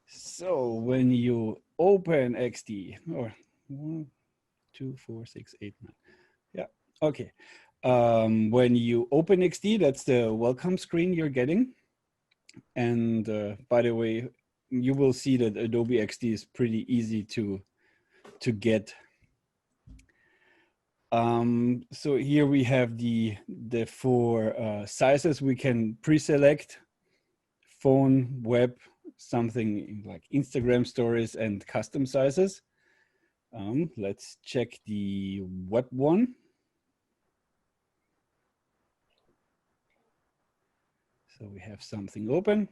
So when you open XD, or 1, 2, 4, 6, 8, 9. Yeah, okay. When you open XD, that's the welcome screen you're getting. And by the way, you will see that Adobe XD is pretty easy to get. So here we have the 4 sizes we can pre-select: phone, web, something like Instagram stories, and custom sizes. Let's check the web one. So we have something open.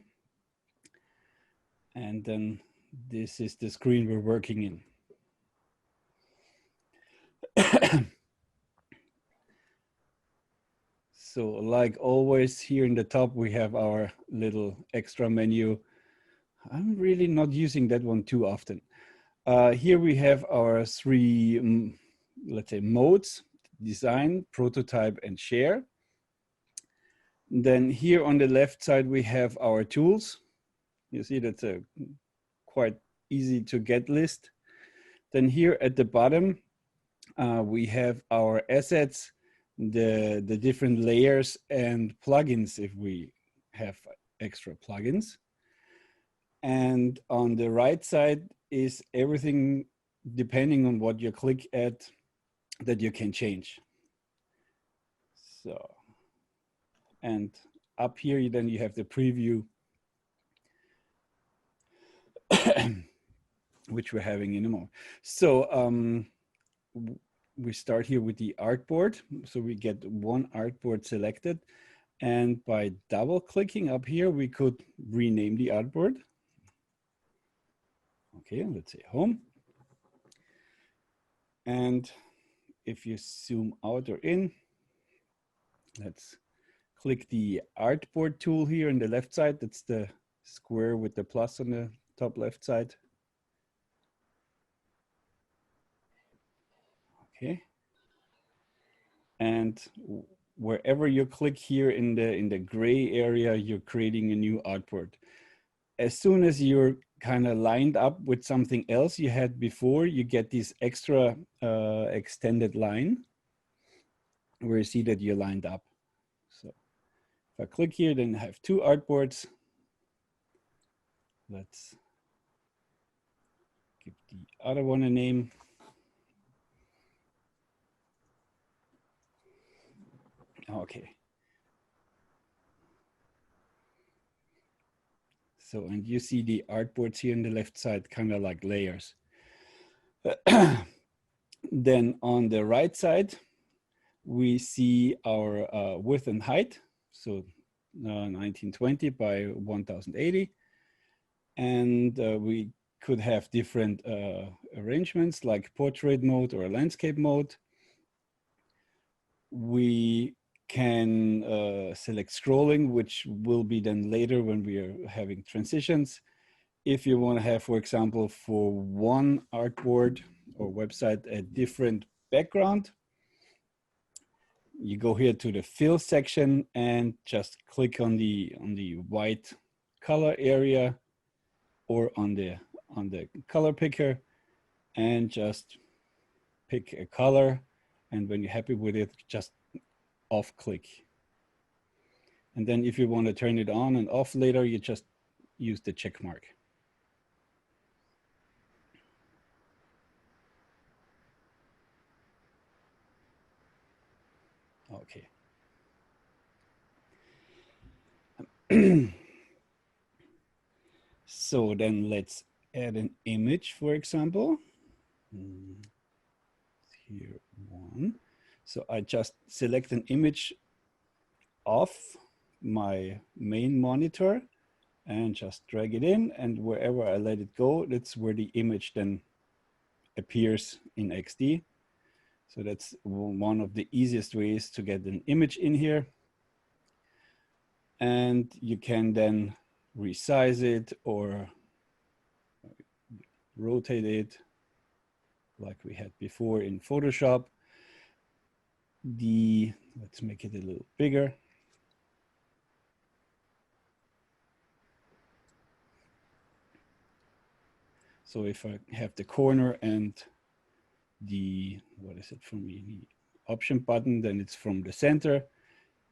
And then this is the screen we're working in. So like always, here in the top, we have our little extra menu. I'm really not using that one too often. Here we have our 3, let's say, modes: design, prototype, and share. Then here on the left side, we have our tools. You see that's a quite easy to get list. Then here at the bottom, we have our assets, the different layers and plugins if we have extra plugins. And on the right side is everything depending on what you click at that you can change. So, and up here, then you have the preview, which we're having in a moment. So we start here with the artboard. So we get one artboard selected. And by double clicking up here, we could rename the artboard. Okay, let's say home. And if you zoom out or in, let's click the artboard tool here on the left side. That's the square with the plus on the top left side. Okay. And wherever you click here in the gray area, you're creating a new artboard. As soon as you're kind of lined up with something else you had before, you get this extra extended line where you see that you're lined up. So if I click here, then I have 2 artboards. Let's give the other one a name. Okay. So, and you see the artboards here on the left side, kind of like layers. Then on the right side, we see our width and height. So 1920 by 1080. And we could have different arrangements like portrait mode or landscape mode. We can select scrolling, which will be then later when we are having transitions. If you want to have, for example, for one artboard or website, a different background, you go here to the fill section and just click on the white color area or on the color picker and just pick a color. And when you're happy with it, just off click. And then if you want to turn it on and off later, you just use the check mark. Okay. So then let's add an image, for example. Here one. So I just select an image off my main monitor and just drag it in, and wherever I let it go, that's where the image then appears in XD. So that's one of the easiest ways to get an image in here. And you can then resize it or rotate it like we had before in Photoshop. Let's make it a little bigger. So if I have the corner and the, what is it for me, the option button, then it's from the center.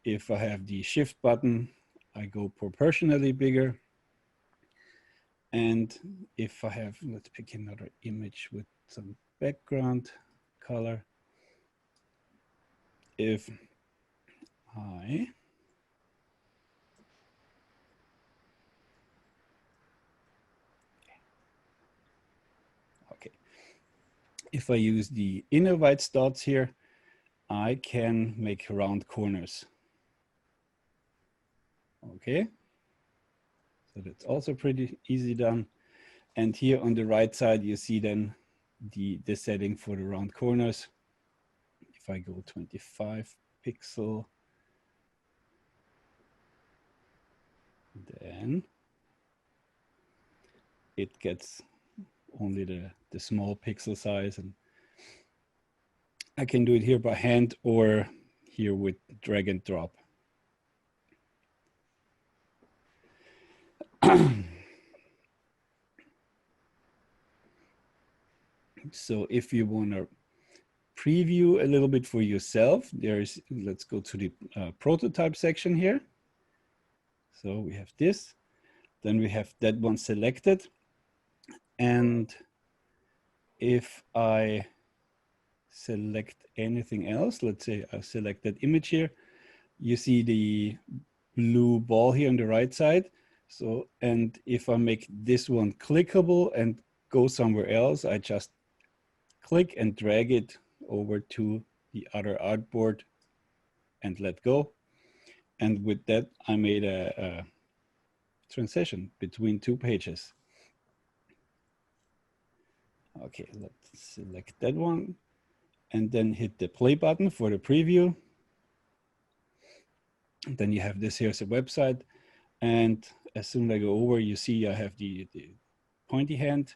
If I have the shift button, I go proportionally bigger. And if I have, let's pick another image with some background color. If I if I use the inner white dots here, I can make round corners. Okay, so that's also pretty easy done. And here on the right side, you see then the setting for the round corners. If I go 25 pixel, then it gets only the small pixel size, and I can do it here by hand or here with drag and drop. So if you want to preview a little bit for yourself, let's go to the prototype section here. So we have this, then we have that one selected. And if I select anything else, let's say I select that image here, you see the blue ball here on the right side. So, and if I make this one clickable and go somewhere else, I just click and drag it over to the other artboard and let go. And with that, I made a transition between two pages. Okay, let's select that one and then hit the play button for the preview. And then you have this here as a website. And as soon as I go over, you see I have the pointy hand.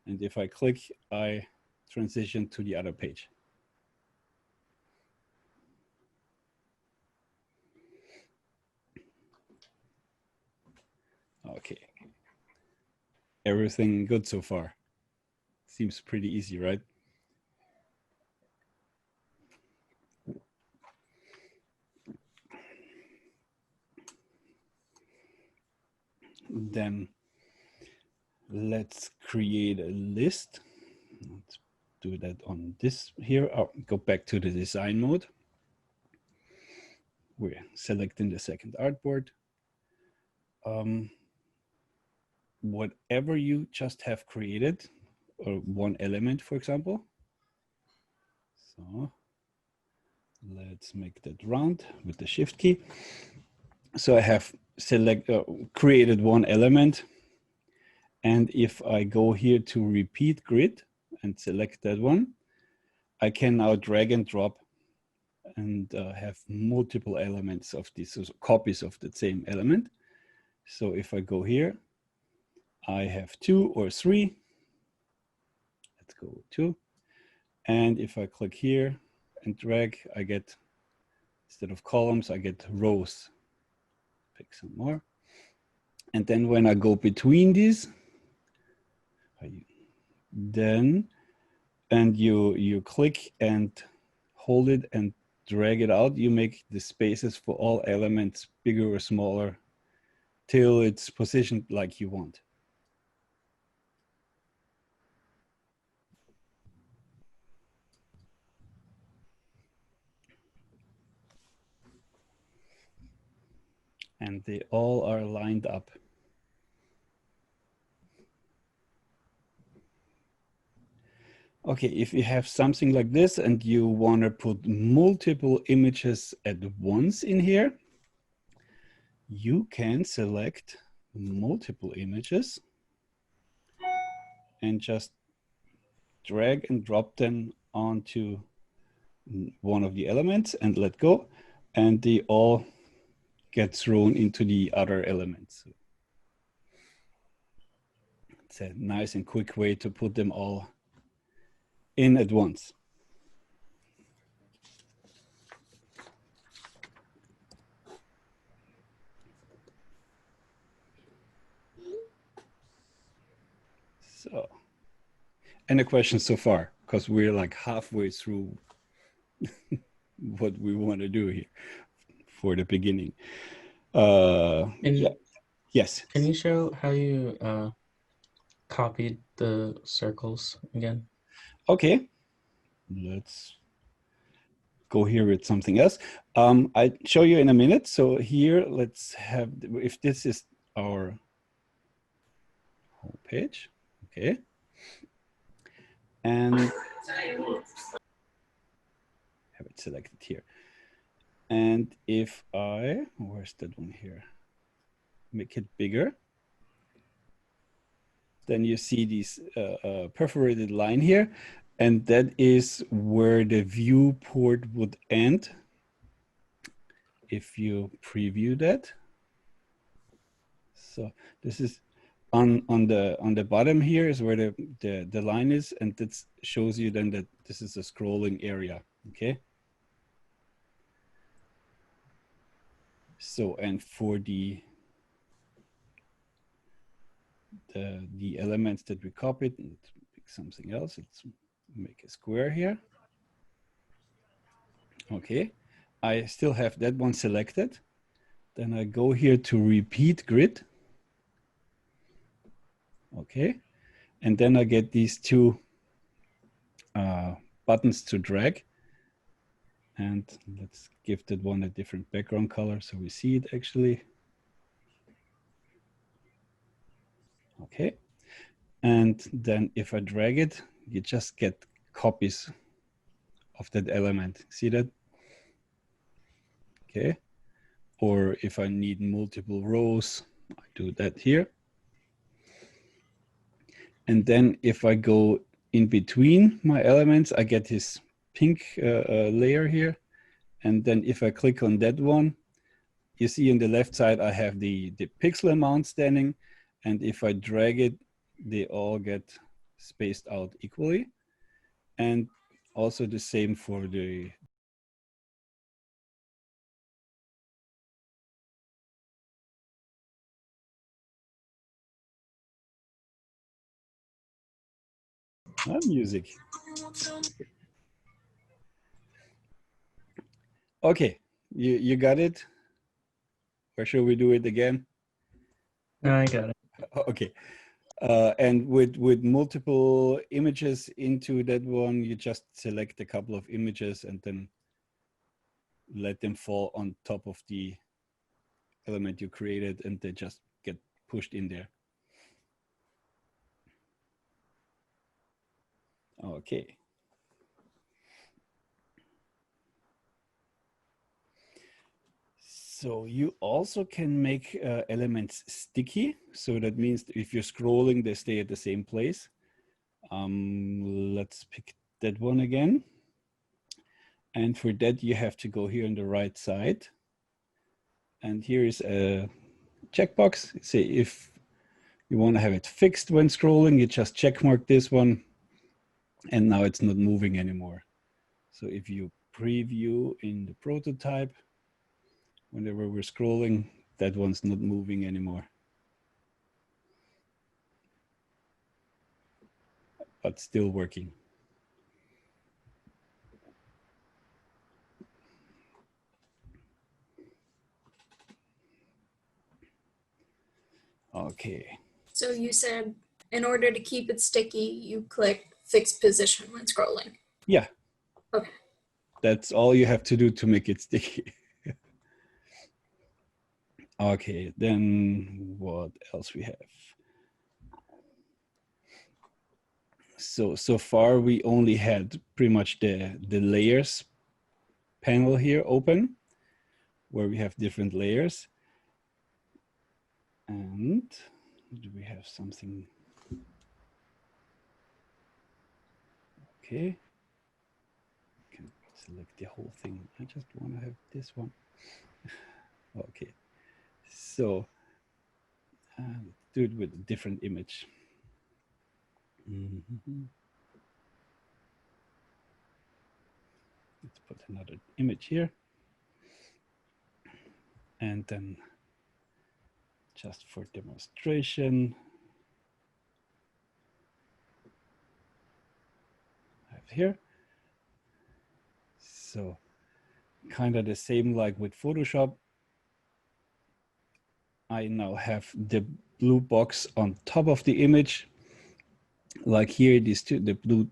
And if I click, I transition to the other page. Okay. Everything good so far? Seems pretty easy, right? Then let's create a list. Let's do that on this here. Oh, go back to the design mode. We're selecting the second artboard. Whatever you just have created, or one element, for example. So let's make that round with the shift key. So I have created one element. And if I go here to repeat grid and select that one, I can now drag and drop and have multiple elements of these, copies of the same element. So if I go here, I have 2 or 3. Let's go 2. And if I click here and drag, I get, instead of columns, I get rows. Pick some more. And then when I go between these, then, and you click and hold it and drag it out, you make the spaces for all elements bigger or smaller till it's positioned like you want. And they all are lined up. Okay, if you have something like this and you want to put multiple images at once in here, you can select multiple images and just drag and drop them onto one of the elements and let go, and they all get thrown into the other elements. It's a nice and quick way to put them all in at once. So Any questions so far? Because we're like halfway through what we want to do here for the beginning. Yeah. Yes. Can you show how you copied the circles again? Okay. Let's go here with something else. I show you in a minute. So here, let's have, if this is our home page, okay. And have it selected here. And if I, where's that one here? Make it bigger. Then you see this perforated line here. And that is where the viewport would end. If you preview that. So this is on the bottom here is where the line is, and that shows you then that this is a scrolling area. Okay. So, and for the elements that we copied, and pick something else, let's make a square here. Okay, I still have that one selected. Then I go here to repeat grid. Okay, and then I get these two buttons to drag. And let's give that one a different background color so we see it actually. Okay. And then if I drag it, you just get copies of that element. See that? Okay. Or if I need multiple rows, I do that here. And then if I go in between my elements, I get this pink layer here. And then if I click on that one, you see on the left side, I have the pixel amount standing. And if I drag it, they all get spaced out equally. And also the same for the music. Okay, you got it? Or should we do it again? No, I got it. Okay. And with multiple images into that one, you just select a couple of images and then let them fall on top of the element you created, and they just get pushed in there. Okay. So you also can make elements sticky. So that means if you're scrolling, they stay at the same place. Let's pick that one again. And for that, you have to go here on the right side. And here is a checkbox. Say if you want to have it fixed when scrolling, you just check mark this one. And now it's not moving anymore. So if you preview in the prototype, whenever we're scrolling, that one's not moving anymore. But still working. Okay. So you said in order to keep it sticky, you click fixed position when scrolling. Yeah. Okay. That's all you have to do to make it sticky. Okay, then what else we have? So far we only had pretty much the layers panel here open, where we have different layers. And do we have something? Okay. Can select the whole thing. I just want to have this one. Okay. So do it with a different image. Let's put another image here. And then just for demonstration, have here. So kind of the same like with Photoshop. I now have the blue box on top of the image. Like here, the blue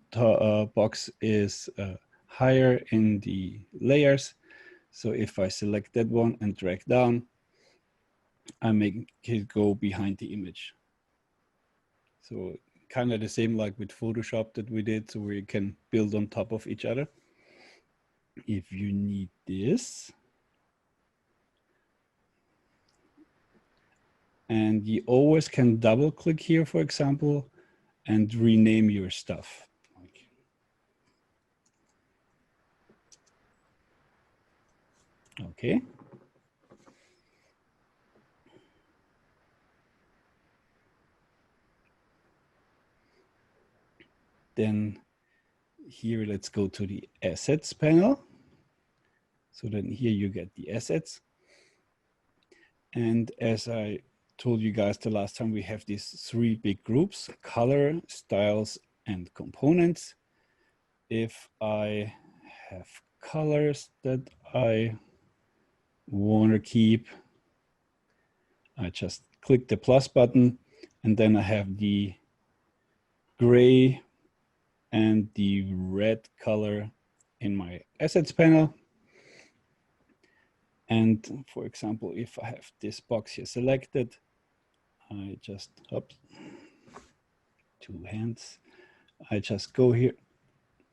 box is higher in the layers. So if I select that one and drag down, I make it go behind the image. So kind of the same like with Photoshop that we did, so we can build on top of each other. If you need this, and you always can double click here, for example, and rename your stuff. Okay. Then here, let's go to the assets panel. So then here you get the assets. And as I told you guys the last time, we have these three big groups: color, styles, and components. If I have colors that I want to keep, I just click the plus button, and then I have the gray and the red color in my assets panel. And for example, if I have this box here selected, I just, oops, two hands. I just go here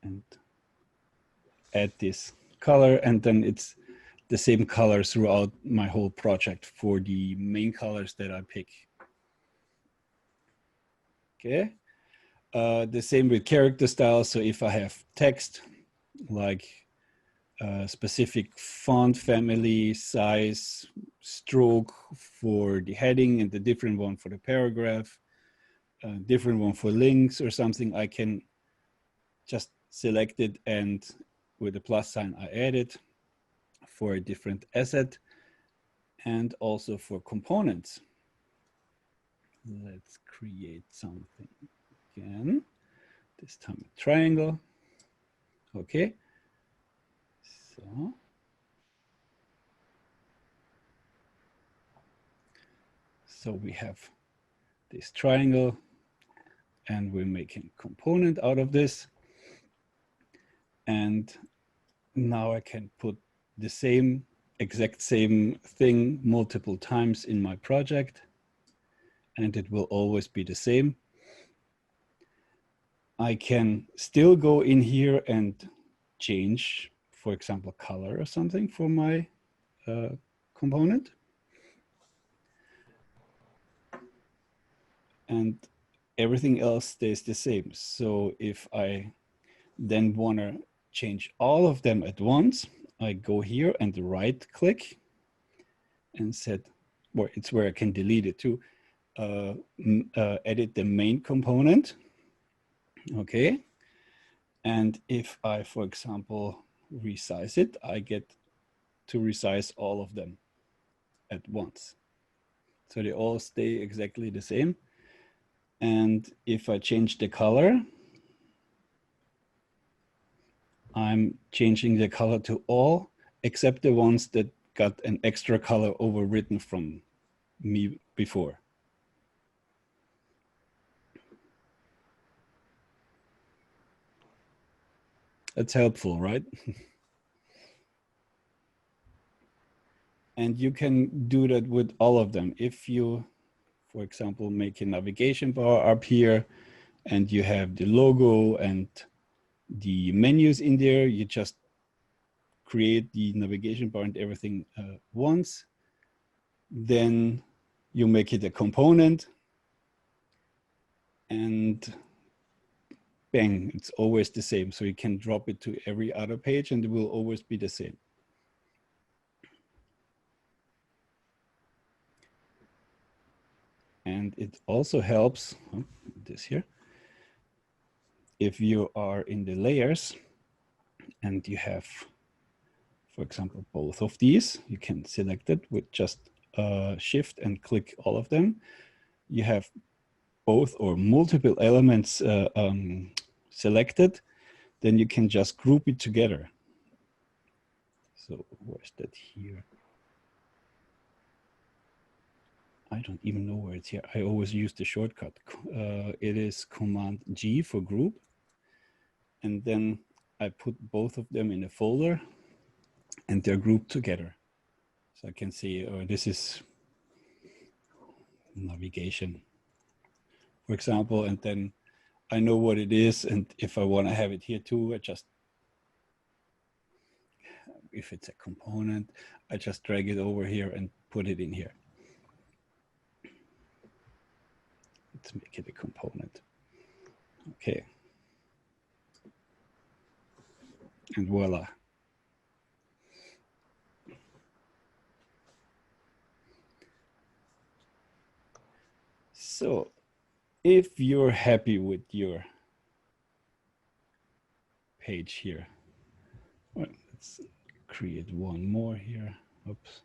and add this color, and then it's the same color throughout my whole project for the main colors that I pick. Okay. The same with character styles. So if I have text, like specific font family, size, stroke for the heading, and the different one for the paragraph, different one for links or something, I can just select it, and with the plus sign I add it for a different asset, and also for components. Let's create something again, this time a triangle. Okay. So we have this triangle, and we're making a component out of this. And now I can put the exact same thing multiple times in my project, and it will always be the same. I can still go in here and change, for example, color or something for my component. And everything else stays the same. So if I then want to change all of them at once, I go here and right click and set, well, it's where I can delete it too, edit the main component. Okay. And if I, for example, resize it, I get to resize all of them at once. So they all stay exactly the same. And if I change the color, I'm changing the color to all except the ones that got an extra color overwritten from me before. That's helpful, right? And you can do that with all of them. If you, for example, make a navigation bar up here and you have the logo and the menus in there, you just create the navigation bar and everything once. Then you make it a component, and bang, it's always the same. So you can drop it to every other page and it will always be the same. And it also helps, this here, if you are in the layers and you have, for example, both of these, you can select it with just shift and click all of them. You have both or multiple elements selected. then you can just group it together. So where's that here? I don't even know where it's here. I always use the shortcut. It is Command G for group. And then I put both of them in a folder and they're grouped together. So I can see, this is navigation, for example, and then I know what it is. And if I want to have it here too, I just, if it's a component, I just drag it over here and put it in here. Let's make it a component. Okay. And voila. So if you're happy with your page here, well, let's create one more here. Oops.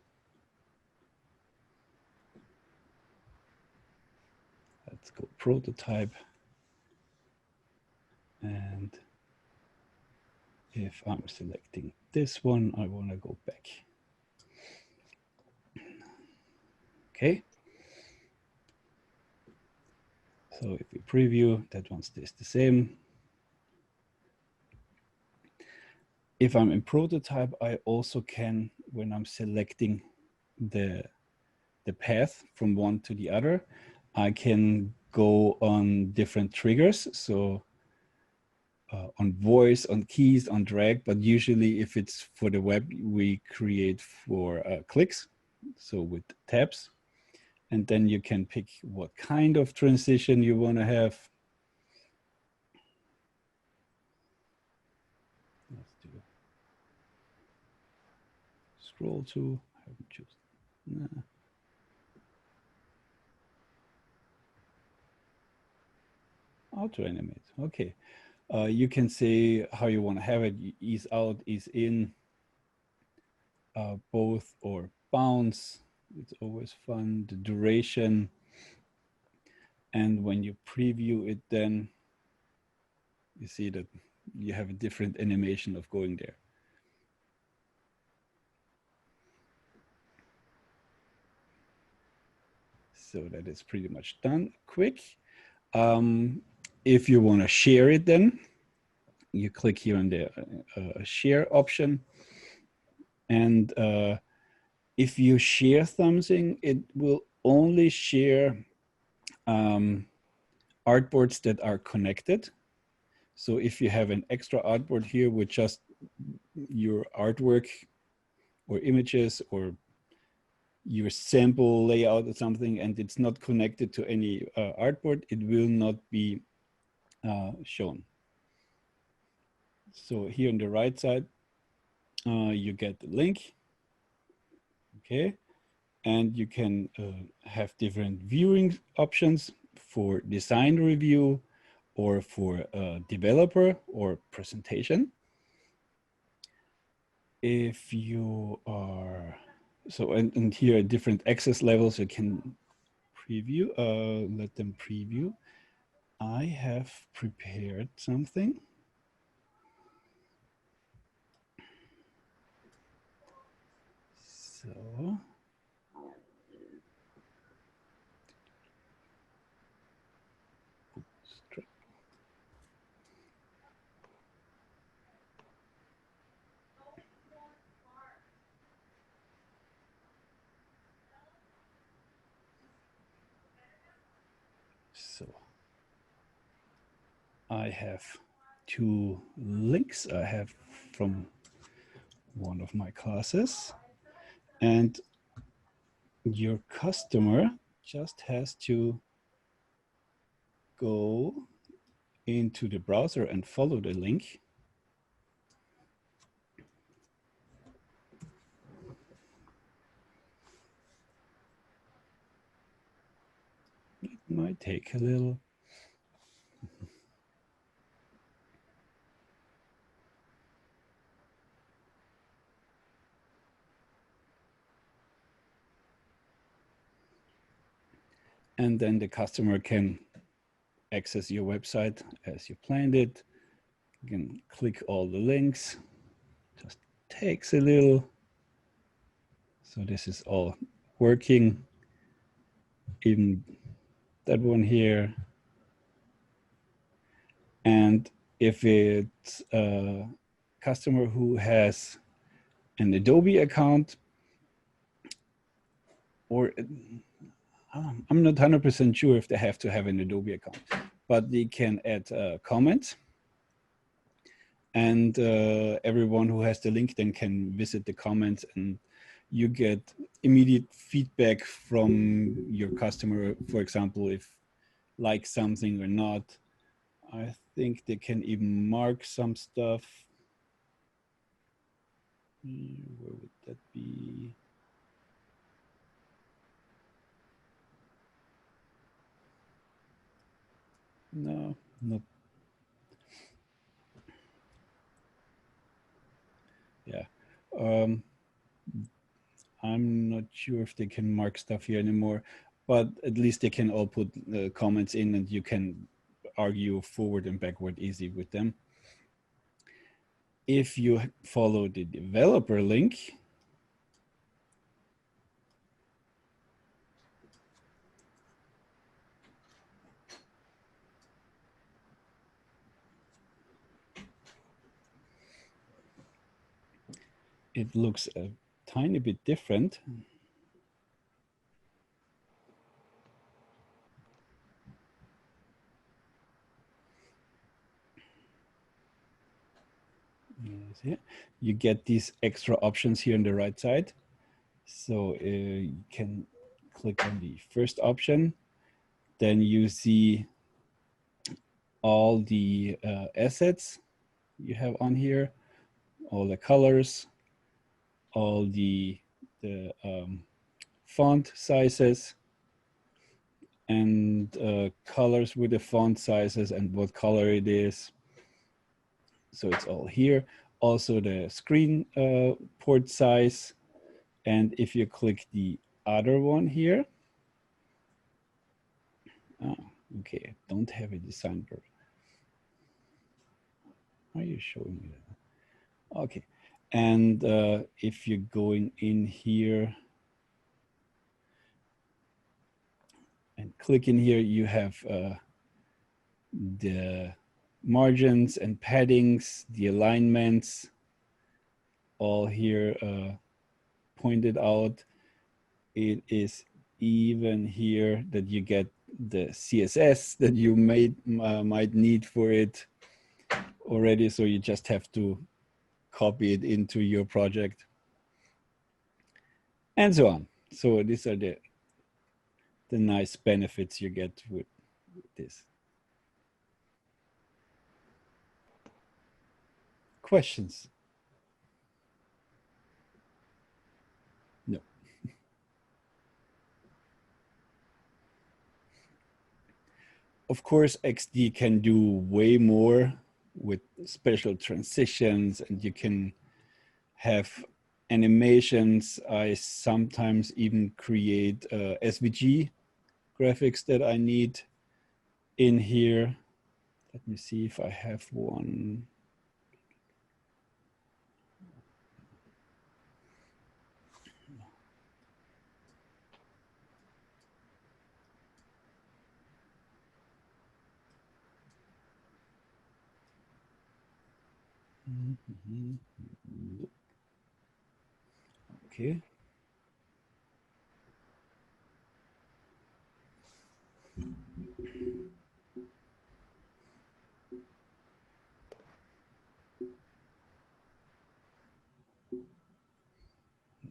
Let's go prototype. And if I'm selecting this one, I want to go back. Okay. So if we preview, that one stays the same. If I'm in prototype, I also can, when I'm selecting the path from one to the other, I can go on different triggers. So on voice, on keys, on drag, but usually if it's for the web, we create for clicks. So with tabs, and then you can pick what kind of transition you want to have. Let's do scroll to, I haven't chosen. Nah. Auto animate, okay. You can say how you want to have it, ease out, ease in, both, or bounce. It's always fun, the duration. And when you preview it, then you see that you have a different animation of going there. So that is pretty much done quick. If you want to share it, then you click here on the share option. And if you share something, it will only share artboards that are connected. So if you have an extra artboard here with just your artwork or images or your sample layout or something, and it's not connected to any artboard, it will not be shown. So here on the right side, you get the link, okay? And you can have different viewing options for design review or for developer or presentation. If you are, so, and here are different access levels, you can preview, let them preview. I have prepared something. So, I have two links I have from one of my classes, and your customer just has to go into the browser and follow the link. It might take a little. And then the customer can access your website as you planned it, You can click all the links. Just takes a little. So this is all working. Even that one here. And if it's a customer who has an Adobe account, or I'm not 100% sure if they have to have an Adobe account, but they can add comments. And everyone who has the link then can visit the comments, and you get immediate feedback from your customer, for example, if like something or not. I think they can even mark some stuff. Where would that be? No, not. Yeah. I'm not sure if they can mark stuff here anymore, but at least they can all put comments in, and you can argue forward and backward easy with them. If you follow the developer link, it looks a tiny bit different. You get these extra options here on the right side. So you can click on the first option. Then you see all the assets you have on here, all the colors, all the font sizes, and colors with the font sizes and what color it is. So it's all here. Also the screen port size. And if you click the other one here, okay, I don't have a design bird. Why are you showing me that? Okay, and if you're going in here and click in here, you have the margins and paddings, the alignments, all here pointed out. It is even here that you get the CSS that you might need for it already, so you just have to copy it into your project, and so on. So these are the nice benefits you get with this. Questions? No. Of course, XD can do way more with special transitions, and you can have animations. I sometimes even create SVG graphics that I need in here. Let me see if I have one. Okay.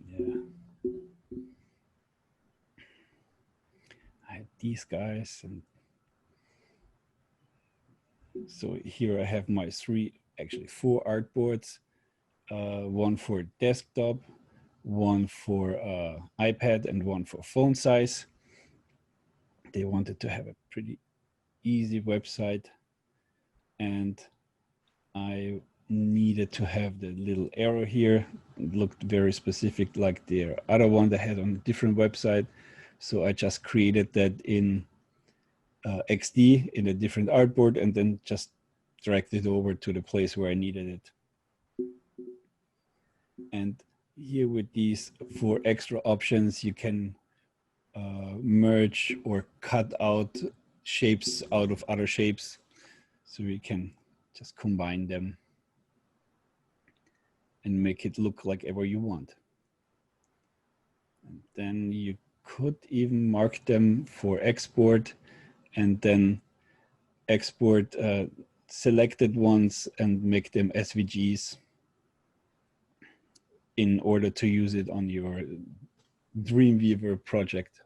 Yeah. I had these guys, and so here I have my four artboards, one for desktop, one for iPad, and one for phone size. They wanted to have a pretty easy website, and I needed to have the little arrow here. It looked very specific like the other one they had on a different website. So I just created that in XD in a different artboard, and then just dragged it over to the place where I needed it. And here with these 4 extra options, you can merge or cut out shapes out of other shapes. So we can just combine them and make it look like ever you want. And then you could even mark them for export and then export selected ones and make them SVGs in order to use it on your Dreamweaver project.